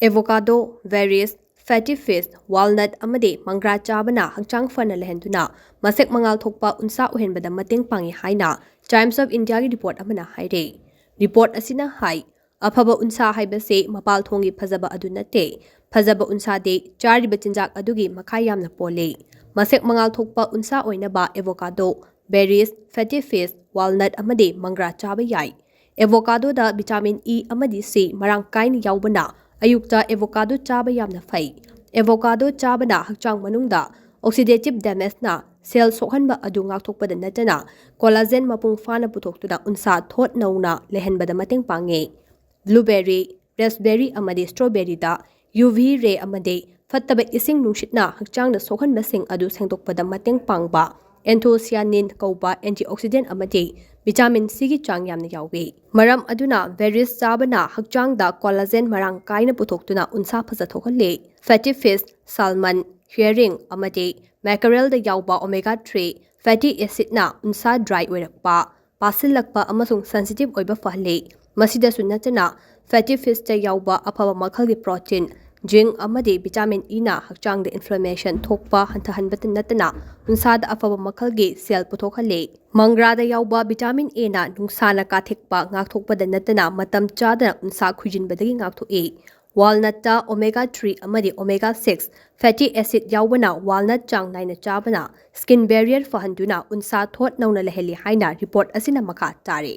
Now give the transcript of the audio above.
Avocado, berries, fatty fish, walnut अमदे मंग्रा चाबना हंगचांग फना लेहंदुना मसेक मंगाल थोकपा उनसा उहेनबदा मतेंग पांगी हाइना टाइम्स ऑफ इंडिया की रिपोर्ट अमना हाइरे। रिपोर्ट असिना हाइ अफबा उनसा हाइबसे मपाल थोंगी फजबा अदु नते फजबा उनसा दे चारिबा चिंजाक अदुगी मखा यामना पोले मसेक मंगाल थोकपा उनसा ओइनबा avocado, berries, fatty fish, walnut अमदे मंग्रा चाबा याइ। एवोकाडो दा विटामिन ई अमदि सी मरांग काइन याउबना अयुक्ता एवोकाडो चाबा यामना फै। एवोकाडो चाबना हक्चांग मनुंगदा ऑक्सीडेटिव डैमेजना सेल सोहनबा अदु ngaktokpada natana कोलाजेन मपुंग फाना पुथोक्तुना उनसा थोट नौना लेहनबदा मतेंग पांगे। ब्लूबेरी, रास्पबेरी अमदे स्ट्रॉबेरी दा यूवी रे अमदे फत्तबा इसिंग नुंशितना हक्चांगदा सोहनबसिंग अदु सेंगतोकपदा मतेंग पांगबा एंथोसियानिन कौबा एंटीऑक्सीडेंट अमदे विटामिन सी की चांग यामना यावे। मरम अदुना बेरीज चाबना हक्चांगदा कोलाजेन मरांग कायना पुथोक्तुना उनसा फजा थोहले। फैटी फिश, सालमन, हेरिंग अमदे मैकरेल दा यावबा ओमेगा 3 फैटी एसिडना उनसा ड्राई ओइरकपा पासिलकपा अमसुंग सेंसिटिव ओइबा फहले। मसिदसु नतना फैटी फिश दा यावबा अफबा मखलगी प्रोटीन जिंक अमदे विटामिन ई ना हक्चांगदा इन्फ्लेमेशन थोकपा हंथहनबत नतना उनसादा अफबा मखलगी सेल पुथोखले। मंग्रादा यावबा विटामिन ए ना नुंसाना काथेकपा ngaktokpada natana matam chada unsa khujinbadagi ngakthoe। Walnut omega 3 अमदे ओमेगा 6 फैटी एसिड यावबना वालनट चांग नाइना चाबना स्किन बैरियर फहंदुना उनसा थोट नौना लहेली हाइना रिपोर्ट असिना मखा तारे।